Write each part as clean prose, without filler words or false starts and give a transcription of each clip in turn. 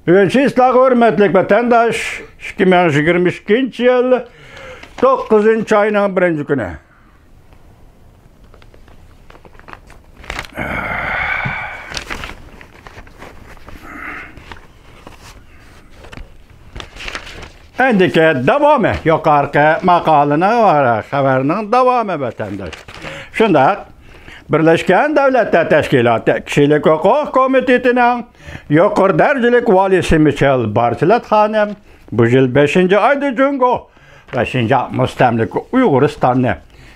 Bugün sizler hürmetlik vatandaş 2022 yıl 9. ayının 1. günü. Endiki devamı yukarıki makalına var, haberinin devamı vatandaş. Şunda Birleşken Devletler Teşkilatı Kişilik Hukuk Komiteti'nin yukarı derecelik valisi Michel Bachelet hanım bu yıl 5. ayda Cungo 5. müstemlik Uyg'uriston'ni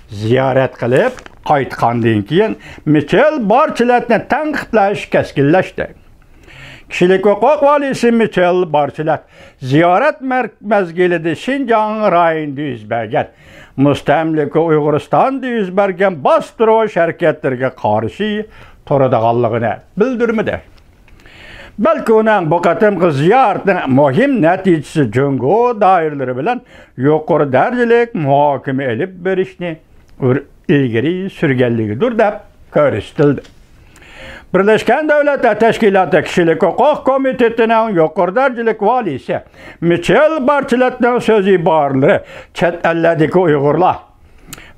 ziyorat qilib qaytgandan keyin Michel Bacheletni tanqidlash keskinlashdi. Kişilik hukuk valisi Michel Bachelet ziyorat mezgilida Şinjan rayonida yuz bergan mustamlik Uyg'uristonda yuz bergan bostirish harakatlarga qarshi turadiganligini bildirmadi. Balki uning bu qatimqi ziyoratining muhim natijasi Jungo doiralari bilan yuqori darajalik muhokama olib berishni ilgari surganligidir deb ko'rsatildi. Birleşken Devletler Teşkilatı Kişilik Hukuk Komiteti'nin yuqori darajalik valisi Michel Bachelet'nin sözü ibarələri chet eldeki Uyg'urlar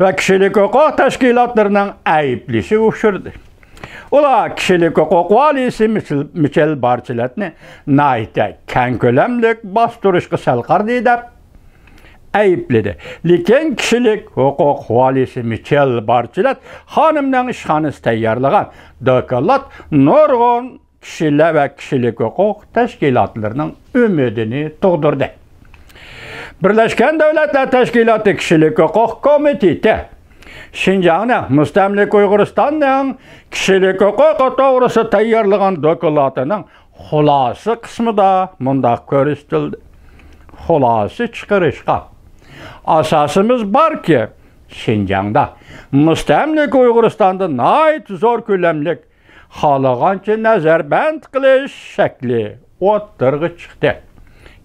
ve kişilik hukuk teşkilatlarının ayıplisi uçurdu. Ular kişilik hukuk valisi Michel Bachelet'ni nayte keng ko'lamlik bostirishga salqardi deb ayıpladı. Lekin kişilik hukuk valisi Michel Bachelet hanımның işxanası tayyorlagan doklad nurg'un kishilar ve kişilik hukuk teşkilatlarının ümidini tug'dirdi. Birleşken Devletler Teşkilatı Kişilik Hukuk Komiteti Şinjan'ın müstemlik Uyg'uristonning kişilik huquqi to'g'risida tayyorlagan dokladının xulosasi qismida mundaq ko'rsatildi. Xulosasi chiqarishga asosimiz bor ki Şinjan'da müstemlik Uyg'uristonda nayt zo'r ko'lamlik xohlagancha nazarband qilish shakli o'ttirg'i chiqdi.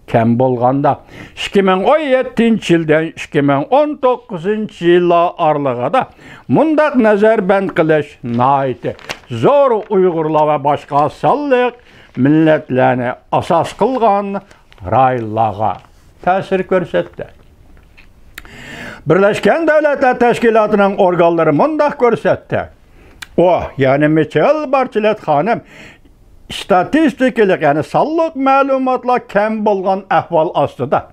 Kem bo'lganda 2017 yildan 2019 yillar oralig'ida mundaq nazarband qilish nayt zo'r Uyg'urlar va boshqa sonliq millatlarni asos qilgan rayonlarga ta'sir ko'rsatdi. Birleşken Devletler Teşkilatı'nın organları mundaq ko'rsatdi. O, yani Michel Bachelet hanım statistikalik, yani sonliq ma'lumotlar kam bo'lgan ahvol ostida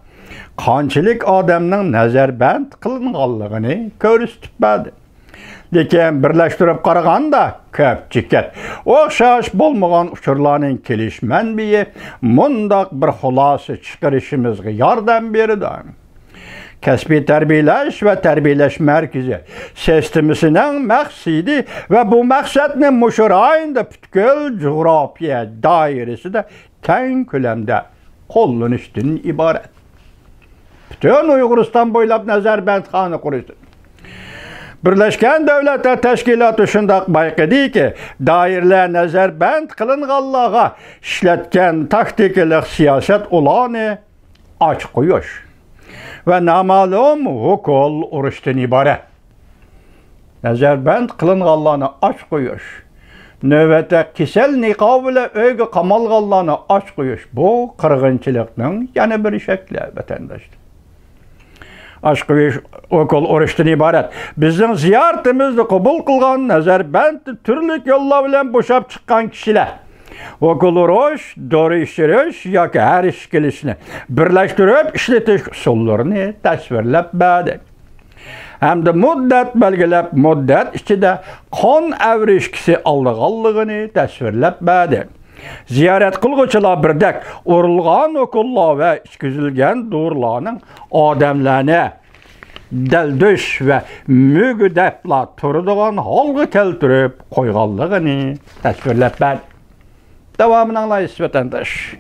qanchalik odamning nazarband qilinganligini ko'rsatib berdi. Lekin birlashtirib qaraganda ko'pchilik o'xshash bo'lmagan uchurlarning kelish manbai mundaq bir xulosa chiqarishimizga yordam berdi. Kasbi terbiyeleş ve terbiyeleş merkezi sisteminin maksidi ve bu maksatını muşurayında pütkül coğrafya dairesi de keng ko'lamda qo'llanishdan ibaret. Bütün Uyg'uriston bo'ylab nazarbandxona qurishdi. Birleşken Devletler Teşkilatı shundoq bayqadiki, doiralar nazarband qilinganlarga ishlatgan taktikalik siyosat ularni ochib qo'yish ve namalum hukul urushdan ibaret. Nazarband qilinganlarni ochib qo'yish, navbatda kasal niqob bilan uyga qamalganlarni ochib qo'yish bu qirg'inchilikning yana bir shakli vatandoshlar. Ochib qo'yish hukul urushdan ibaret. Bizning ziyoratimizni qabul qilgan nazarband turli yo'llar bilan bo'shab chiqqan kishilar okul urush, doğru işleriş yoki her iş gelişini birleştirip işletish usullarini tasvirlab berdi. Hem de muddat belgilab muddat ichida qon avrishkisi aldiganligini tasvirlab berdi. Ziyorat qilguvchilar birdak urilgan okullar ve ichkizilgan dorilarning odamlarni daldush ve mügdaplar turadigan holga keltirib qo'yganligini tasvirlab berdi. Devamını anlayış vatandaş.